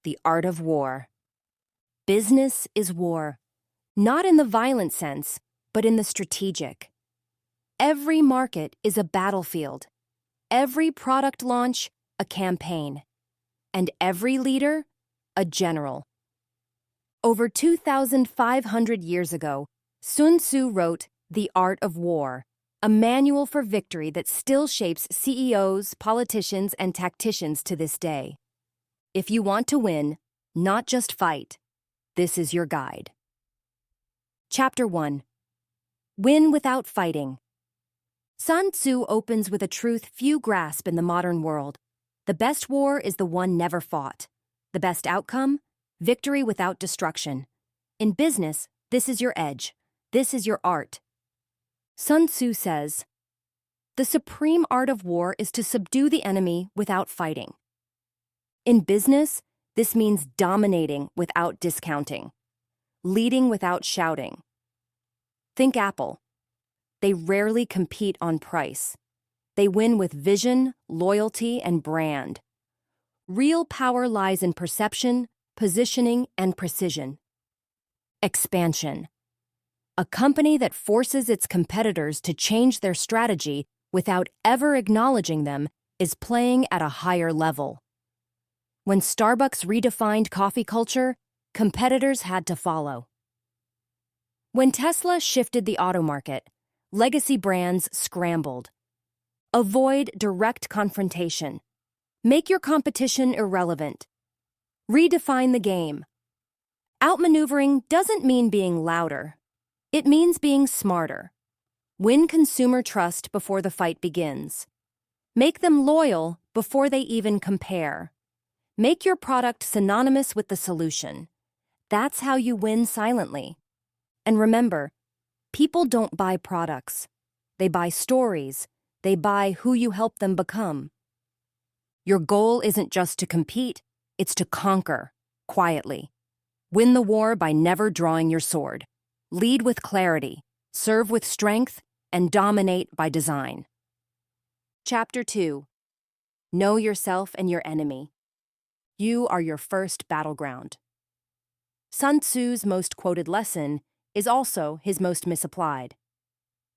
The Art of War. Business is war, not in the violent sense, but in the strategic. Every market is a battlefield, every product launch a campaign, and every leader a general. Over 2,500 years ago, Sun Tzu wrote The Art of War, a manual for victory that still shapes CEOs, politicians, and tacticians to this day. If you want to win, not just fight, this is your guide. Chapter 1. Win without fighting. Sun Tzu opens with a truth few grasp in the modern world. The best war is the one never fought. The best outcome? Victory without destruction. In business, this is your edge. This is your art. Sun Tzu says, "The supreme art of war is to subdue the enemy without fighting." In business, this means dominating without discounting, leading without shouting. Think Apple. They rarely compete on price. They win with vision, loyalty, and brand. Real power lies in perception, positioning, and precision. Expansion. A company that forces its competitors to change their strategy without ever acknowledging them is playing at a higher level. When Starbucks redefined coffee culture, competitors had to follow. When Tesla shifted the auto market, legacy brands scrambled. Avoid direct confrontation. Make your competition irrelevant. Redefine the game. Outmaneuvering doesn't mean being louder. It means being smarter. Win consumer trust before the fight begins. Make them loyal before they even compare. Make your product synonymous with the solution. That's how you win silently. And remember, people don't buy products. They buy stories. They buy who you help them become. Your goal isn't just to compete, it's to conquer, quietly. Win the war by never drawing your sword. Lead with clarity, serve with strength, and dominate by design. Chapter 2. Know yourself and your enemy. You are your first battleground. Sun Tzu's most quoted lesson is also his most misapplied.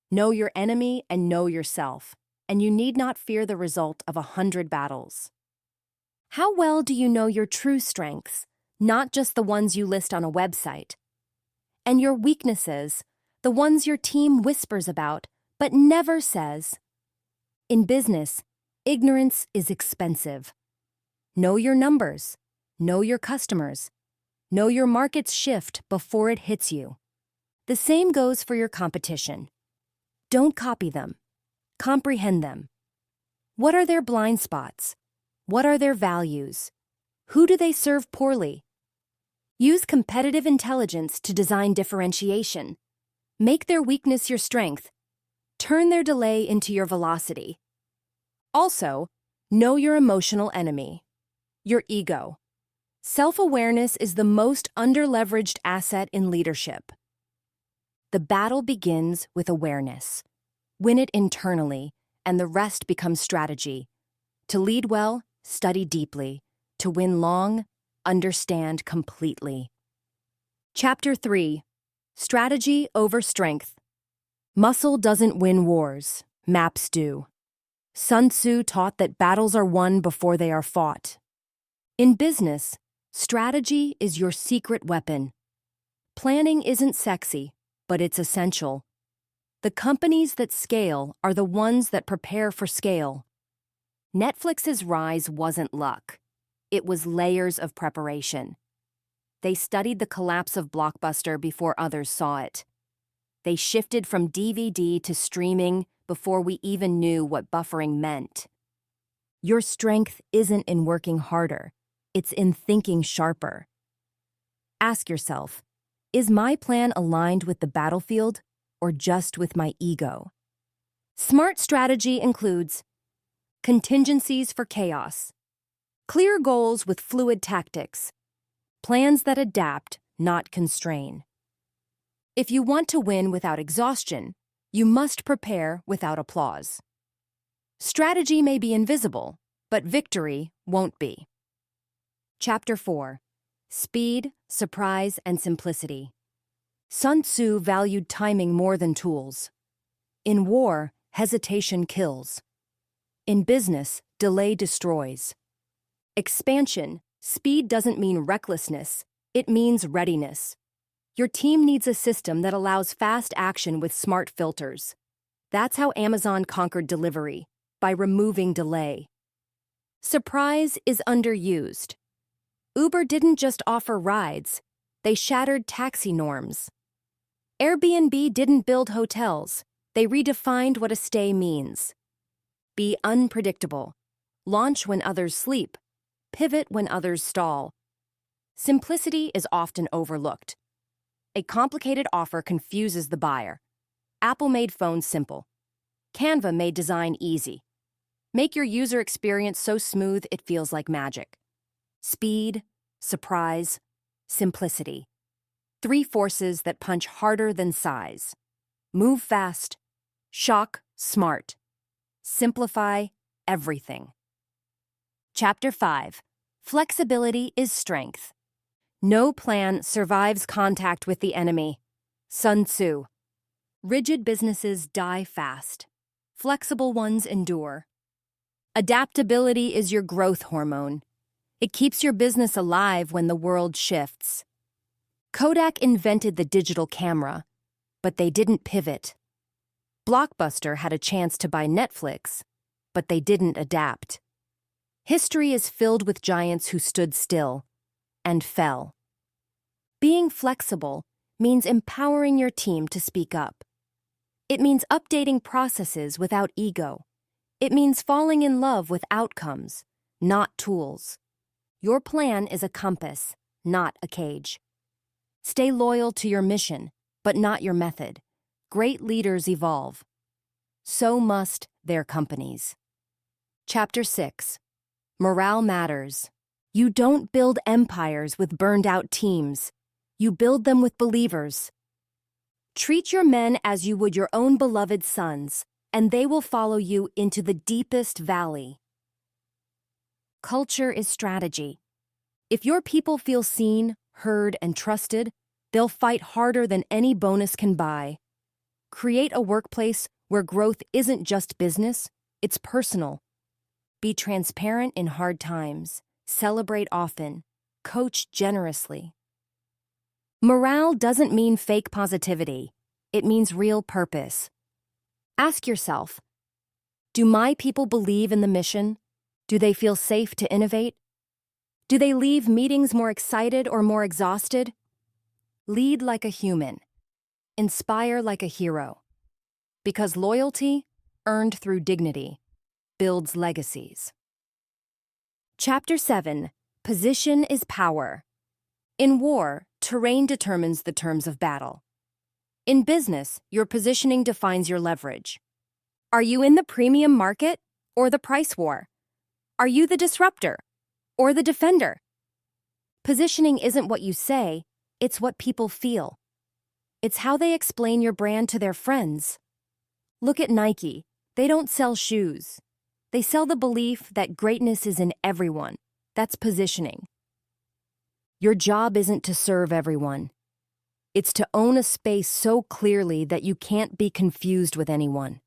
Know your enemy and know yourself, and you need not fear the result of 100 battles. How well do you know your true strengths, not just the ones you list on a website? And your weaknesses, the ones your team whispers about, but never says? In business, ignorance is expensive. Know your numbers. Know your customers. Know your market's shift before it hits you. The same goes for your competition. Don't copy them. Comprehend them. What are their blind spots? What are their values? Who do they serve poorly? Use competitive intelligence to design differentiation. Make their weakness your strength. Turn their delay into your velocity. Also, know your emotional enemy. Your ego. Self-awareness is the most underleveraged asset in leadership. The battle begins with awareness. Win it internally, and the rest becomes strategy. To lead well, study deeply. To win long, understand completely. Chapter 3. Strategy over strength. Muscle doesn't win wars, maps do. Sun Tzu taught that battles are won before they are fought. In business, strategy is your secret weapon. Planning isn't sexy, but it's essential. The companies that scale are the ones that prepare for scale. Netflix's rise wasn't luck. It was layers of preparation. They studied the collapse of Blockbuster before others saw it. They shifted from DVD to streaming before we even knew what buffering meant. Your strength isn't in working harder. It's in thinking sharper. Ask yourself, is my plan aligned with the battlefield or just with my ego? Smart strategy includes contingencies for chaos, clear goals with fluid tactics, plans that adapt, not constrain. If you want to win without exhaustion, you must prepare without applause. Strategy may be invisible, but victory won't be. Chapter 4. Speed, Surprise, and Simplicity. Sun Tzu valued timing more than tools. In war, hesitation kills. In business, delay destroys. Expansion, speed doesn't mean recklessness, it means readiness. Your team needs a system that allows fast action with smart filters. That's how Amazon conquered delivery, by removing delay. Surprise is underused. Uber didn't just offer rides, they shattered taxi norms. Airbnb didn't build hotels, they redefined what a stay means. Be unpredictable. Launch when others sleep. Pivot when others stall. Simplicity is often overlooked. A complicated offer confuses the buyer. Apple made phones simple. Canva made design easy. Make your user experience so smooth it feels like magic. Speed, surprise, simplicity. 3 forces that punch harder than size. Move fast, shock smart, simplify everything. Chapter 5. Flexibility is strength. No plan survives contact with the enemy. Sun Tzu. Rigid businesses die fast. Flexible ones endure. Adaptability is your growth hormone. It keeps your business alive when the world shifts. Kodak invented the digital camera, but they didn't pivot. Blockbuster had a chance to buy Netflix, but they didn't adapt. History is filled with giants who stood still and fell. Being flexible means empowering your team to speak up. It means updating processes without ego. It means falling in love with outcomes, not tools. Your plan is a compass, not a cage. Stay loyal to your mission, but not your method. Great leaders evolve. So must their companies. Chapter 6. Morale matters. You don't build empires with burned-out teams. You build them with believers. Treat your men as you would your own beloved sons, and they will follow you into the deepest valley. Culture is strategy. If your people feel seen, heard, and trusted, they'll fight harder than any bonus can buy. Create a workplace where growth isn't just business, it's personal. Be transparent in hard times. Celebrate often. Coach generously. Morale doesn't mean fake positivity. It means real purpose. Ask yourself, do my people believe in the mission? Do they feel safe to innovate? Do they leave meetings more excited or more exhausted? Lead like a human. Inspire like a hero. Because loyalty, earned through dignity, builds legacies. Chapter 7. Position is power. In war, terrain determines the terms of battle. In business, your positioning defines your leverage. Are you in the premium market or the price war? Are you the disruptor or the defender? Positioning isn't what you say, it's what people feel. It's how they explain your brand to their friends. Look at Nike. They don't sell shoes. They sell the belief that greatness is in everyone. That's positioning. Your job isn't to serve everyone. It's to own a space so clearly that you can't be confused with anyone.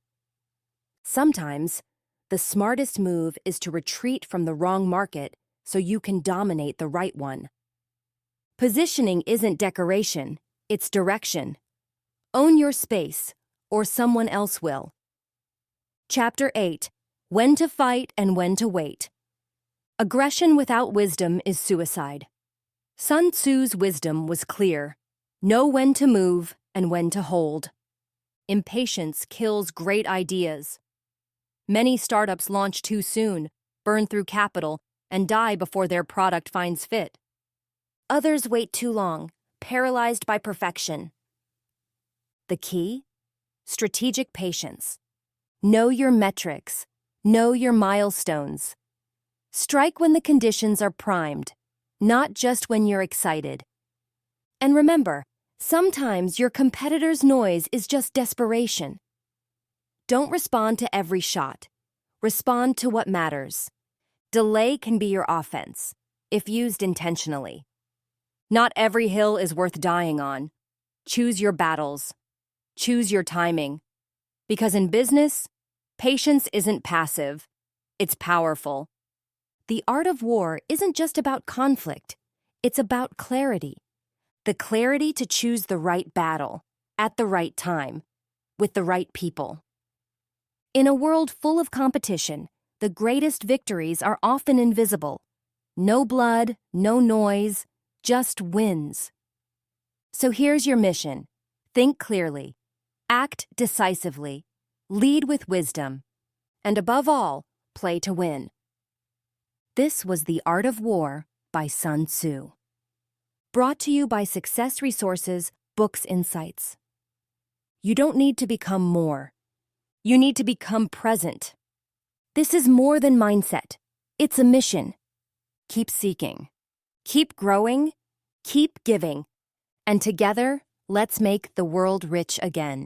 Sometimes, the smartest move is to retreat from the wrong market so you can dominate the right one. Positioning isn't decoration, it's direction. Own your space, or someone else will. Chapter 8. When to fight and when to wait. Aggression without wisdom is suicide. Sun Tzu's wisdom was clear. Know when to move and when to hold. Impatience kills great ideas. Many startups launch too soon, burn through capital, and die before their product finds fit. Others wait too long, paralyzed by perfection. The key? Strategic patience. Know your metrics. Know your milestones. Strike when the conditions are primed, not just when you're excited. And remember, sometimes your competitor's noise is just desperation. Don't respond to every shot. Respond to what matters. Delay can be your offense. if used intentionally. Not every hill is worth dying on. Choose your battles. Choose your timing. Because in business, patience isn't passive, it's powerful. The art of war isn't just about conflict, it's about clarity. The clarity to choose the right battle, at the right time, with the right people. In a world full of competition, the greatest victories are often invisible. No blood, no noise, just wins. So here's your mission. Think clearly, act decisively, lead with wisdom, and above all, play to win. This was The Art of War by Sun Tzu. Brought to you by Success Resources Books Insights. You don't need to become more. You need to become present. This is more than mindset. It's a mission. Keep seeking. Keep growing. Keep giving. And together, let's make the world rich again.